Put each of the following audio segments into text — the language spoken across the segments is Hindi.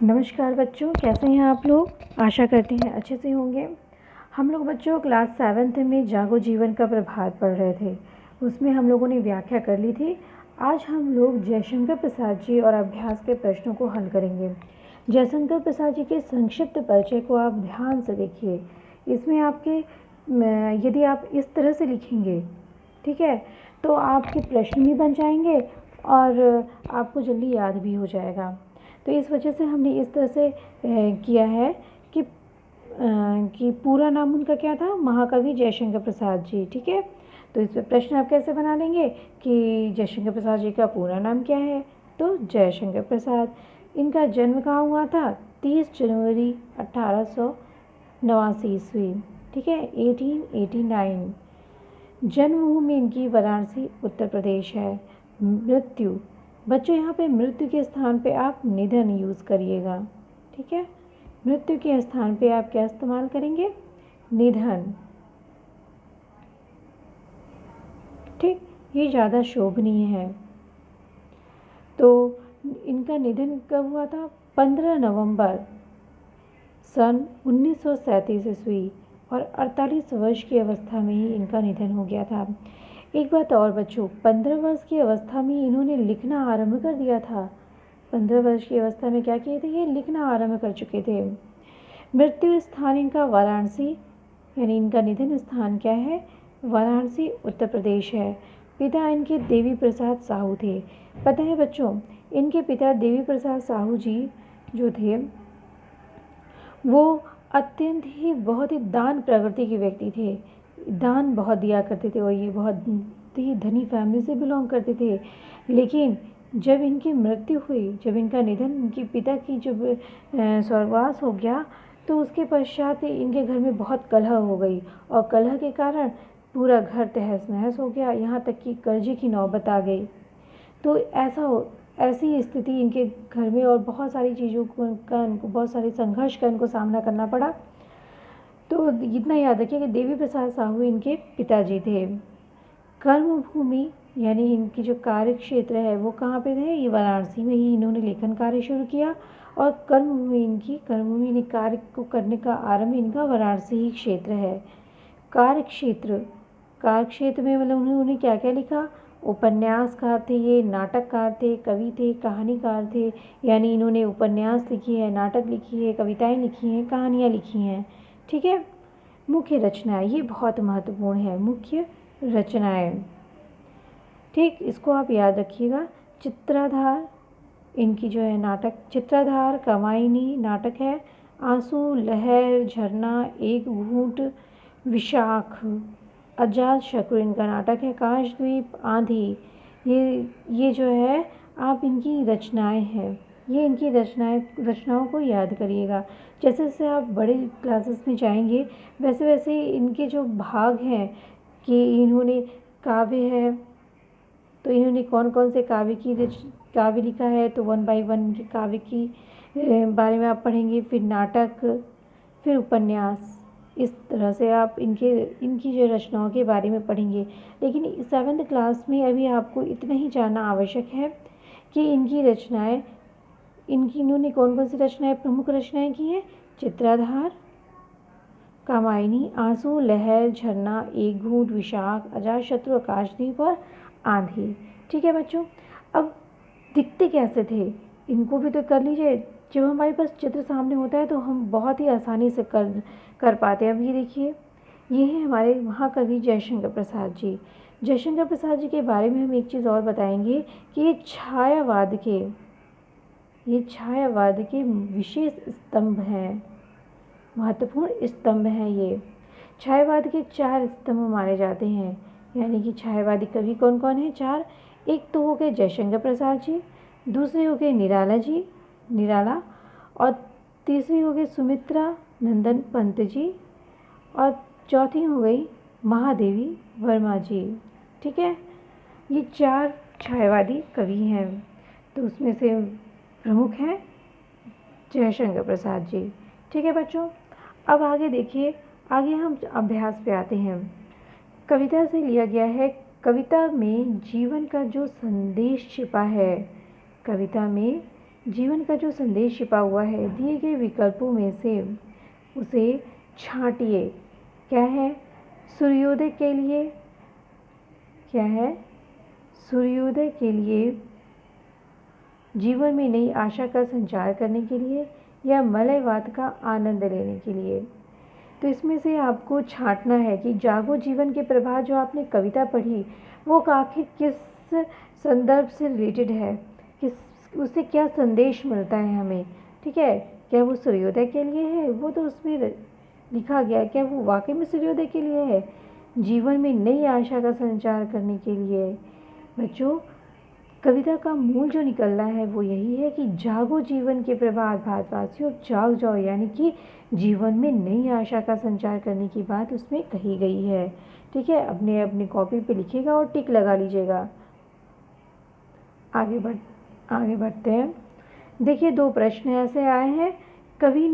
नमस्कार बच्चों, कैसे हैं आप लोग। आशा करते हैं अच्छे से होंगे। हम लोग बच्चों क्लास 7th में जागो जीवन का प्रभात पढ़ रहे थे। उसमें हम लोगों ने व्याख्या कर ली थी। आज हम लोग जयशंकर प्रसाद जी और अभ्यास के प्रश्नों को हल करेंगे। जयशंकर प्रसाद जी के संक्षिप्त परिचय को आप ध्यान से देखिए। इसमें आपके यदि आप इस तरह से लिखेंगे, ठीक है, तो आपके प्रश्न भी बन जाएंगे और आपको जल्दी याद भी हो जाएगा। तो इस वजह से हमने इस तरह से किया है कि पूरा नाम उनका क्या था, महाकवि जयशंकर प्रसाद जी। ठीक है, तो इस पर प्रश्न आप कैसे बना लेंगे कि जयशंकर प्रसाद जी का पूरा नाम क्या है। तो जयशंकर प्रसाद, इनका जन्म कहाँ हुआ था, 30 जनवरी 1889 ईस्वी। ठीक है, 1889। जन्मभूमि इनकी वाराणसी उत्तर प्रदेश है। मृत्यु, बच्चों यहाँ पे मृत्यु के स्थान पे आप निधन यूज़ करिएगा। ठीक है, मृत्यु के स्थान पे आप क्या इस्तेमाल करेंगे, निधन। ठीक, ये ज़्यादा शोभनीय है। तो इनका निधन कब हुआ था, 15 नवंबर सन 1937 ईस्वी, और 48 वर्ष की अवस्था में ही इनका निधन हो गया था। एक बात और बच्चों, 15 वर्ष की अवस्था में इन्होंने लिखना आरंभ कर दिया था। 15 वर्ष की अवस्था में क्या किए थे, ये लिखना आरंभ कर चुके थे। मृत्यु स्थान इनका वाराणसी, यानी इनका निधन स्थान क्या है, वाराणसी उत्तर प्रदेश है। पिता इनके देवी प्रसाद साहू थे। पता है बच्चों, इनके पिता देवी प्रसाद साहू जी जो थे वो अत्यंत ही बहुत ही दान प्रवृत्ति के व्यक्ति थे। दान बहुत दिया करते थे और ये बहुत ही धनी फैमिली से बिलोंग करते थे। लेकिन जब इनकी मृत्यु हुई, जब इनका निधन, इनके पिता की जब स्वर्गवास हो गया, तो उसके पश्चात इनके घर में बहुत कलह हो गई और कलह के कारण पूरा घर तहस नहस हो गया, यहाँ तक कि कर्जे की नौबत आ गई। तो ऐसी स्थिति इनके घर में और बहुत सारी चीज़ों का इनको बहुत सारे संघर्ष का इनको सामना करना पड़ा। तो इतना याद रखिए कि देवी प्रसाद साहू इनके पिताजी थे। कर्मभूमि यानी इनकी जो कार्य क्षेत्र है वो कहाँ पे थे, ये वाराणसी में ही इन्होंने लेखन कार्य शुरू किया। और कर्मभूमि यानी कार्य को करने का आरंभ इनका वाराणसी ही क्षेत्र है। कार्य क्षेत्र में मतलब उन्होंने क्या क्या लिखा, उपन्यासकार थे, ये नाटककार थे, कवि थे, कहानीकार थे। यानी इन्होंने उपन्यास लिखी है, नाटक लिखी है, कविताएं लिखी हैं, कहानियाँ लिखी हैं। ठीक है, मुख्य रचनाएं, ये बहुत महत्वपूर्ण है, मुख्य रचनाएं। ठीक, इसको आप याद रखिएगा। चित्राधार इनकी जो है नाटक, चित्राधार कामायनी नाटक है। आंसू, लहर, झरना, एक घूंट, विशाख, अजात शत्रु इनका नाटक है। काशद्वीप, आंधी, ये जो है आप इनकी रचनाएं हैं, ये इनकी रचनाओं को याद करिएगा। जैसे जैसे आप बड़े क्लासेस में जाएंगे वैसे वैसे इनके जो भाग हैं कि इन्होंने काव्य है, तो इन्होंने कौन कौन से काव्य लिखा है, तो 1 by 1 के काव्य की बारे में आप पढ़ेंगे। फिर नाटक, फिर उपन्यास, इस तरह से आप इनकी जो रचनाओं के बारे में पढ़ेंगे। लेकिन 7th क्लास में अभी आपको इतना ही जानना आवश्यक है कि इन्होंने कौन कौन सी रचनाएं, प्रमुख रचनाएं की हैं, चित्राधार, कामायनी, आंसू, लहर, झरना, एक घूंट, विशाख, अजातशत्रु, आकाशदीप और आंधी। ठीक है बच्चों, अब दिखते कैसे थे इनको भी तो कर लीजिए। जब हमारे पास चित्र सामने होता है तो हम बहुत ही आसानी से कर पाते हैं। अब ये देखिए, ये हैं हमारे महाकवि जयशंकर प्रसाद जी। जयशंकर प्रसाद जी के बारे में हम एक चीज़ और बताएंगे कि ये छायावाद के विशेष स्तंभ हैं, महत्वपूर्ण स्तंभ हैं। ये छायावाद के 4 स्तंभ माने जाते हैं। यानी कि छायावादी कवि कौन कौन है, 4। एक तो हो गए जयशंकर प्रसाद जी, दूसरे हो गए निराला, और तीसरी हो गई सुमित्रा नंदन पंत जी, और चौथी हो गई महादेवी वर्मा जी। ठीक है, ये 4 छायावादी कवि हैं। तो उसमें से प्रमुख हैं जयशंकर प्रसाद जी। ठीक है बच्चों, अब आगे देखिए, आगे हम अभ्यास पे आते हैं। कविता से लिया गया है, कविता में जीवन का जो संदेश छिपा है, कविता में जीवन का जो संदेश छिपा हुआ है, दिए गए विकल्पों में से उसे छांटिए। क्या है? सूर्योदय के लिए, क्या है? सूर्योदय के लिए, जीवन में नई आशा का संचार करने के लिए, या मलयवात का आनंद लेने के लिए। तो इसमें से आपको छांटना है कि जागो जीवन के प्रभाव, जो आपने कविता पढ़ी, वो आखिर किस संदर्भ से रिलेटेड है, किस उससे क्या संदेश मिलता है हमें। ठीक है, क्या वो सूर्योदय के लिए है? वो तो उसमें लिखा गया, क्या वो वाकई में सूर्योदय के लिए है? जीवन में नई आशा का संचार करने के लिए। बच्चों, कविता का मूल जो निकल रहा है वो यही है कि जागो जीवन के प्रभात भारतवासियों, जाग जाओ, यानी कि जीवन में नई आशा का संचार करने की बात उसमें कही गई है। ठीक है, अपने अपनी कॉपी पे लिखिएगा और टिक लगा लीजिएगा। आगे बढ़ते हैं। देखिए, 2 प्रश्न ऐसे आए हैं। कवि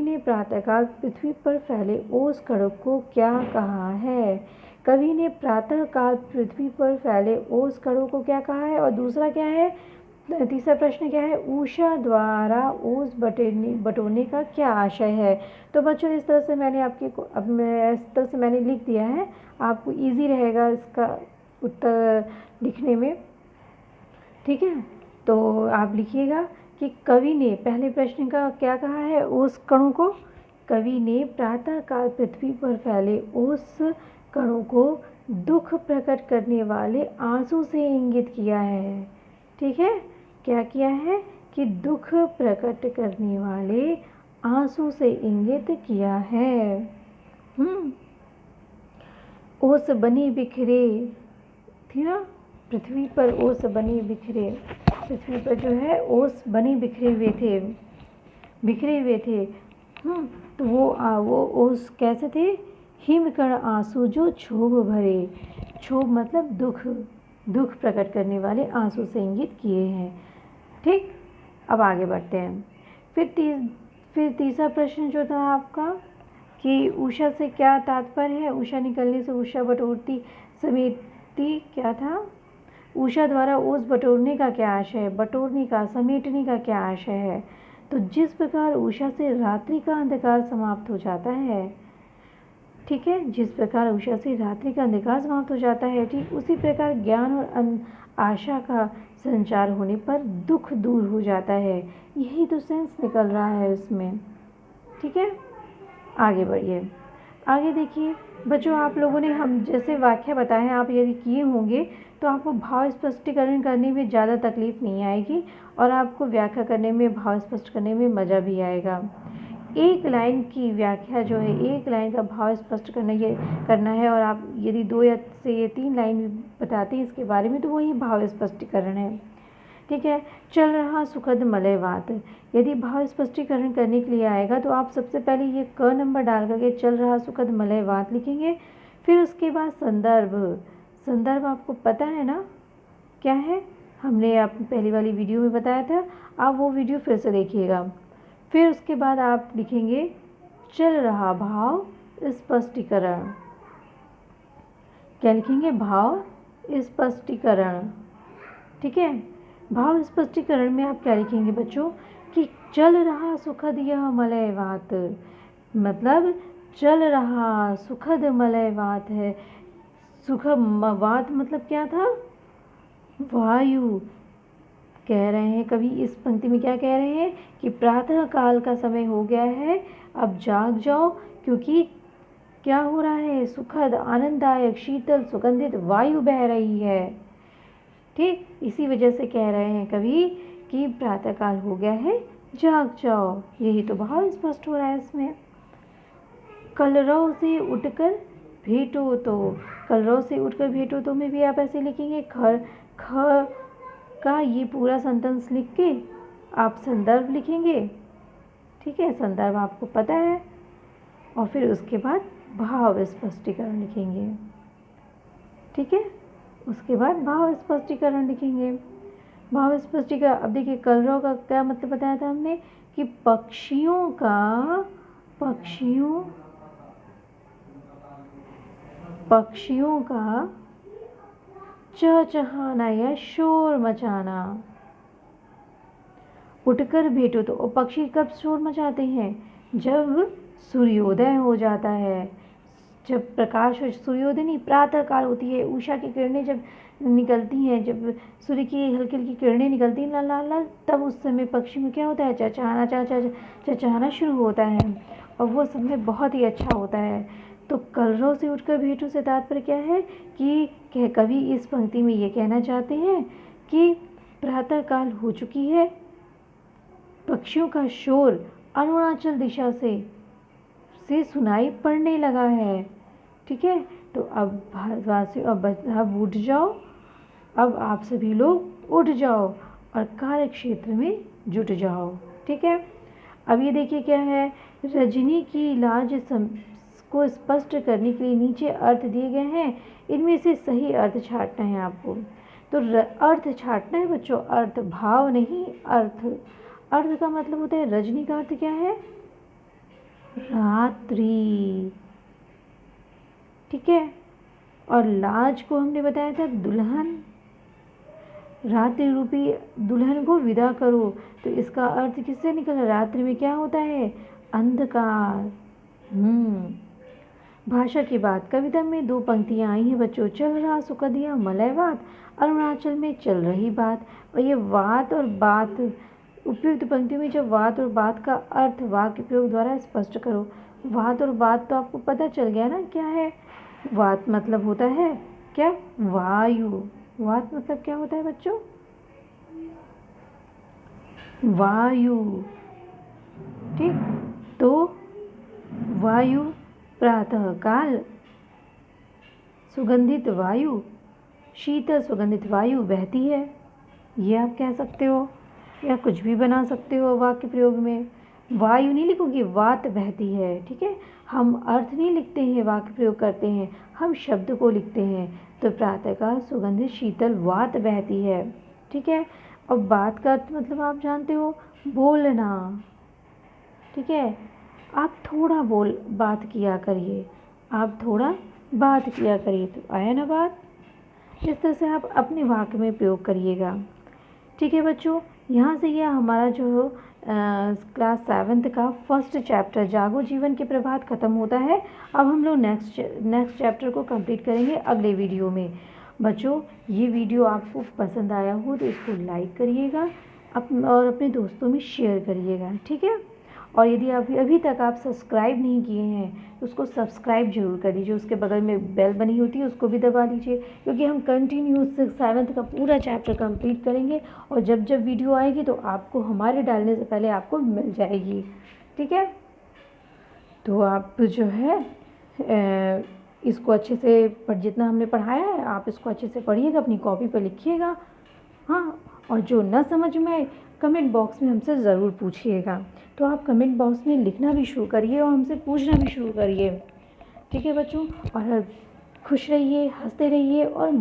ने प्रातःकाल पृथ्वी पर फैले ओस कणों को क्या कहा है? कवि ने प्रातःकाल पृथ्वी पर फैले ओस कणों को क्या कहा है? और दूसरा क्या है, तीसरा प्रश्न क्या है? उषा द्वारा ओस बटोरने का क्या आशय है? तो बच्चों, इस तरह से मैंने लिख दिया है, आपको इजी रहेगा इसका उत्तर लिखने में। ठीक है, तो आप लिखिएगा कि कवि ने पहले प्रश्न का क्या कहा है ओस कणों को? कवि ने प्रातःकाल पृथ्वी पर फैले ओस कणों को दुख प्रकट करने वाले आंसू से इंगित किया है। ठीक है, क्या किया है कि दुख प्रकट करने वाले आंसू से इंगित किया है। ओस बने बिखरे थी ना, पृथ्वी पर ओस बने बिखरे, पृथ्वी पर जो है ओस बने बिखरे हुए थे। तो वो ओस कैसे थे? हिमकण आंसू जो क्षोभ भरे, क्षोभ मतलब दुख प्रकट करने वाले आंसू से इंगित किए हैं। ठीक, अब आगे बढ़ते हैं। फिर तीसरा प्रश्न जो था आपका कि उषा से क्या तात्पर्य है? उषा निकलने से उषा बटोरती समेटती, क्या था? उषा द्वारा ओस बटोरने का क्या आशय है? बटोरने का, समेटने का क्या आशय है? तो जिस प्रकार उषा से रात्रि का अंधकार समाप्त हो जाता है, ठीक है, जिस प्रकार उषा से रात्रि का अंधकार समाप्त हो जाता है, ठीक उसी प्रकार ज्ञान और आशा का संचार होने पर दुख दूर हो जाता है। यही तो सेंस निकल रहा है इसमें। ठीक है, आगे बढ़िए। आगे देखिए बच्चों, आप लोगों ने हम जैसे वाक्य बताए हैं, आप यदि किए होंगे तो आपको भाव स्पष्टीकरण करने में ज़्यादा तकलीफ नहीं आएगी और आपको व्याख्या करने में, भाव स्पष्ट करने में मज़ा भी आएगा। एक लाइन की व्याख्या जो है, एक लाइन का भाव स्पष्ट करना है, और आप यदि 2 या से 3 लाइन बताते हैं इसके बारे में, तो वही भाव स्पष्टीकरण है। ठीक है, चल रहा सुखद मलयवात, यदि भाव स्पष्टीकरण करने के लिए आएगा तो आप सबसे पहले ये क नंबर डाल करके चल रहा सुखद मलयवात लिखेंगे। फिर उसके बाद संदर्भ आपको पता है ना क्या है? हमने आपको पहली वाली वीडियो में बताया था, आप वो वीडियो फिर से देखिएगा। फिर उसके बाद आप लिखेंगे चल रहा भाव स्पष्टीकरण। क्या लिखेंगे? भाव स्पष्टीकरण। ठीक है, भाव स्पष्टीकरण में आप क्या लिखेंगे बच्चों कि चल रहा सुखद यह मलयवात, मतलब चल रहा सुखद मलयवात है। वात मतलब क्या था? वायु। कह रहे हैं कवि इस पंक्ति में, क्या कह रहे हैं कि प्रातः काल का समय हो गया है, अब जाग जाओ, क्योंकि क्या हो रहा है? सुखद, आनंददायक, शीतल, सुगंधित वायु बह रही है। ठीक, इसी वजह से कह रहे हैं कवि कि प्रातः काल हो गया है, जाग जाओ। यही तो भाव स्पष्ट हो रहा है इसमें। कलरव से उठकर भेटो तो, कलरव से उठकर भेटो तो में भी आप ऐसे लिखेंगे, ख का ये पूरा सेंटेंस लिख के आप संदर्भ लिखेंगे। ठीक है, संदर्भ आपको पता है, और फिर उसके बाद भाव स्पष्टीकरण लिखेंगे। ठीक है, उसके बाद भाव स्पष्टीकरण लिखेंगे। भाव स्पष्टीकरण, अब देखिए कलरव का क्या मतलब बताया था हमने कि पक्षियों का चहचहाना या शोर मचाना। उठकर भेटो, तो पक्षी कब शोर मचाते हैं? जब सूर्योदय हो जाता है, जब प्रकाश हो, सूर्योदय नहीं, प्रातः काल होती है, उषा की किरणें जब निकलती हैं, जब सूर्य की हल्की हल्की किरणें निकलती हैं लाल लाल लाल, तब उस समय पक्षी में क्या होता है? चहचहाना चहचहाना शुरू होता है, और वो समय बहुत ही अच्छा होता है। तो कलरव से उठकर भेंटों से तात्पर्य क्या है कि कवि इस पंक्ति में ये कहना चाहते हैं कि प्रातः काल हो चुकी है, पक्षियों का शोर अरुणाचल दिशा से सुनाई पड़ने लगा है। ठीक है, तो अब भारतवासियों, अब उठ जाओ, अब आप सभी लोग उठ जाओ और कार्य क्षेत्र में जुट जाओ। ठीक है, अब ये देखिए क्या है, रजनी की लाज को स्पष्ट करने के लिए नीचे अर्थ दिए गए हैं, इनमें से सही अर्थ छांटना है आपको। तो अर्थ छांटना है बच्चों, अर्थ, भाव नहीं, अर्थ। अर्थ का मतलब होता है, रजनी का अर्थ क्या है? रात्रि। ठीक है, और लाज को हमने बताया था दुल्हन, रात्रि रूपी दुल्हन को विदा करो, तो इसका अर्थ किससे निकला? रात्रि में क्या होता है? अंधकार। भाषा की बात, कविता में 2 पंक्तियां आई हैं बच्चों, चल रहा सुखदिया मलय बात, अरुणाचल में चल रही बात। और ये वात और बात, उपयुक्त पंक्तियों में जब वात और बात का अर्थ वाक्य प्रयोग द्वारा स्पष्ट करो। वात और बात तो आपको पता चल गया ना क्या है? वात मतलब होता है क्या? वायु। वात मतलब क्या होता है बच्चों? वायु। ठीक, तो वायु, प्रातः काल, सुगंधित वायु, शीतल सुगंधित वायु बहती है, ये आप कह सकते हो, या कुछ भी बना सकते हो वाक्य प्रयोग में। वायु नहीं लिखोगे, वात बहती है। ठीक है, हम अर्थ नहीं लिखते हैं, वाक्य प्रयोग करते हैं, हम शब्द को लिखते हैं। तो प्रातःकाल सुगंधित शीतल वात बहती है। ठीक है, और बात का अर्थ मतलब आप जानते हो, बोलना। ठीक है, आप थोड़ा बात किया करिए, आप थोड़ा बात किया करिए, तो आया ना बात? इस तरह से आप अपने वाक्य में प्रयोग करिएगा। ठीक है बच्चों, यहाँ से यह हमारा जो क्लास 7th का फर्स्ट चैप्टर जागो जीवन के प्रभात ख़त्म होता है। अब हम लोग नेक्स्ट चैप्टर को कंप्लीट करेंगे अगले वीडियो में। बच्चों, ये वीडियो आपको पसंद आया हो तो इसको लाइक करिएगा और अपने दोस्तों में शेयर करिएगा। ठीक है, और यदि अभी तक आप सब्सक्राइब नहीं किए हैं तो उसको सब्सक्राइब जरूर कर दीजिए, उसके बगल में बेल बनी होती है उसको भी दबा दीजिए, क्योंकि हम कंटिन्यूस 7th का पूरा चैप्टर कंप्लीट करेंगे, और जब जब वीडियो आएगी तो आपको हमारे डालने से पहले आपको मिल जाएगी। ठीक है, तो आप जो है इसको अच्छे से जितना हमने पढ़ाया है आप इसको अच्छे से पढ़िएगा, अपनी कॉपी पर लिखिएगा। हाँ, और जो ना समझ में आए कमेंट बॉक्स में हमसे ज़रूर पूछिएगा। तो आप कमेंट बॉक्स में लिखना भी शुरू करिए और हमसे पूछना भी शुरू करिए। ठीक है बच्चों, और खुश रहिए, हंसते रहिए और